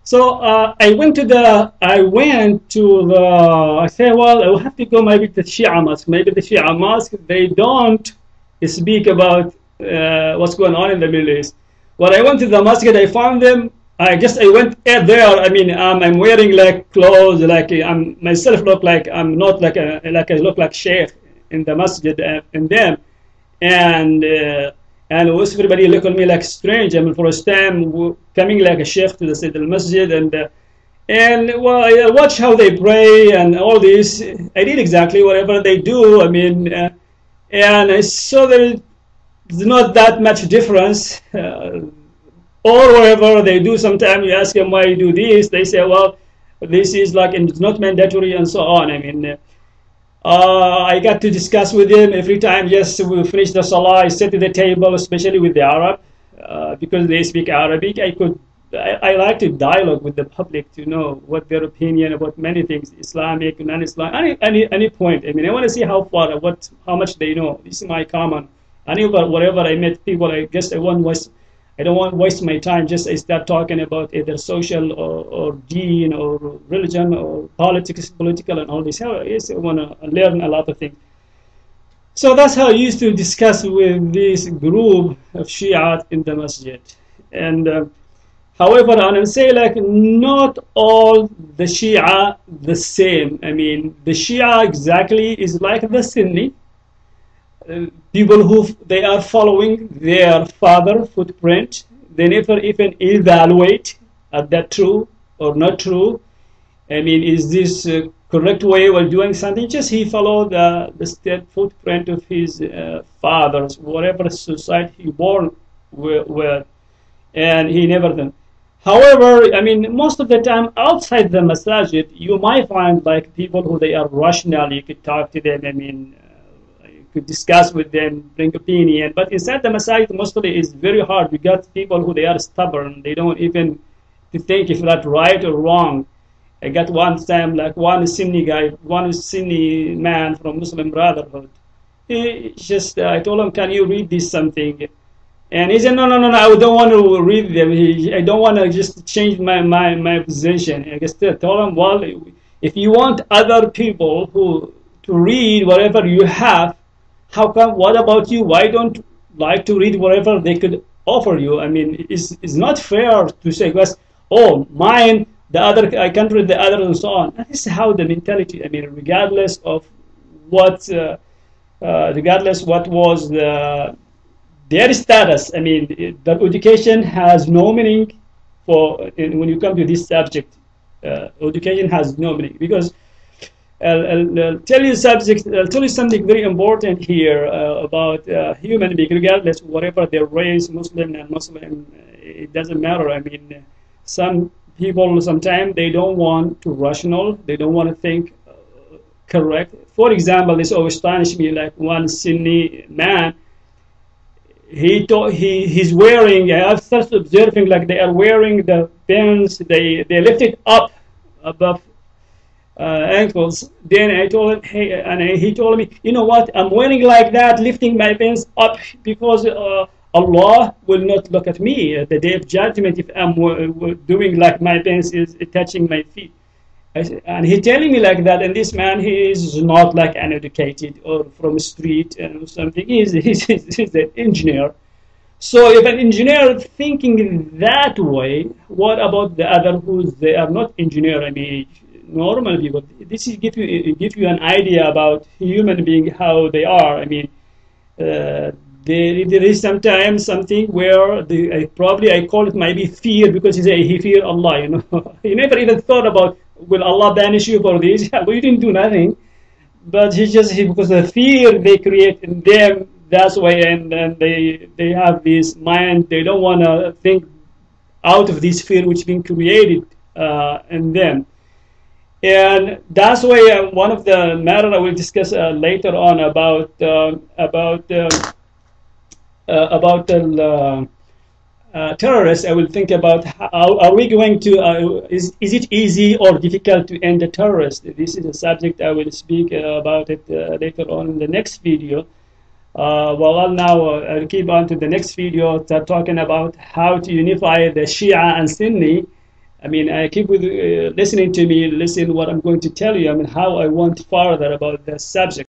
So I say, well, I will have to go maybe to the Shia mosque. Maybe the Shia mosque, they don't speak about what's going on in the Middle East. When I went to the mosque, I found them. I went there. I mean, I'm wearing like clothes, like I'm myself look like I'm not like I look like sheikh in the masjid and them, and and everybody look at me like strange. I mean, for a time coming like a sheikh to the masjid, and well, I watch how they pray and all this. I did exactly whatever they do. I mean, and I saw that there's not that much difference. Or whatever they do, sometimes you ask them why you do this, they say, well, this is like, and it's not mandatory and so on. I mean, I got to discuss with them every time. Yes, we finish the salah, I sit at the table, especially with the Arab, because they speak Arabic. I like to dialogue with the public to know what their opinion about many things, Islamic, non-Islamic, any point. I mean, I want to see how far, how much they know. This is my common. Whatever I met people, I guess I don't want to waste my time. Just I start talking about either social or deen or religion or politics, political and all this. Yes, I want to learn a lot of things. So that's how I used to discuss with this group of Shia in the masjid. And however, I say like not all the Shia the same. I mean, the Shia exactly is like the Sunni. People who they are following their father footprint, they never even evaluate are that true or not true. I mean, is this correct way of doing something? Just he followed the step footprint of his fathers, whatever society he born with, and he never done. However, I mean, most of the time outside the masajid, you might find like people who they are rational. You could talk to them. I mean, could discuss with them, bring opinion. But inside the masajid, mostly is very hard. We got people who they are stubborn. They don't even think if that's right or wrong. I got one time, like one Sunni guy, one Sunni man from Muslim Brotherhood. He just, I told him, can you read this something? And he said, no, I don't want to read them. I don't want to just change my position. I just told him, well, if you want other people to read whatever you have, how come, what about you? Why don't you like to read whatever they could offer you? I mean, it's not fair to say, oh, mine, the other, I can't read the other, and so on. And this is how the mentality, I mean, regardless what was their status, I mean, the education has no meaning when you come to this subject. Education has no meaning, because I'll tell you something very important here about human being, regardless whatever their race, Muslim and Muslim, it doesn't matter. I mean, some people sometimes they don't want to rational, they don't want to think correct. For example, this always astonished me. Like one Sunni man, he's wearing. I've started observing like they are wearing the pants. They lift it up above ankles. Then I told him, hey, and he told me, you know what? I'm wearing like that, lifting my pants up because Allah will not look at me at the day of judgment if I'm doing like my pants is touching my feet. And he telling me like that. And this man, he is not like uneducated or from the street and something. He's an engineer. So if an engineer thinking that way, what about the other who's they are not engineer? I mean, normal people. This is give you an idea about human being, how they are. I mean, there is sometimes something where I call it maybe fear, because he fear Allah. You know, he never even thought about, will Allah banish you for this? Well, you didn't do nothing, but because the fear they create in them. That's why, and they have this mind. They don't want to think out of this fear which been created in them. And that's why one of the matter I will discuss later on about terrorists. I will think about how are we going to is it easy or difficult to end a terrorist? This is a subject I will speak about it later on in the next video. I'll keep on to the next video, start talking about how to unify the Shia and Sunni I mean, I keep with listening to me, listen what I'm going to tell you. I mean, how I want further about the subject.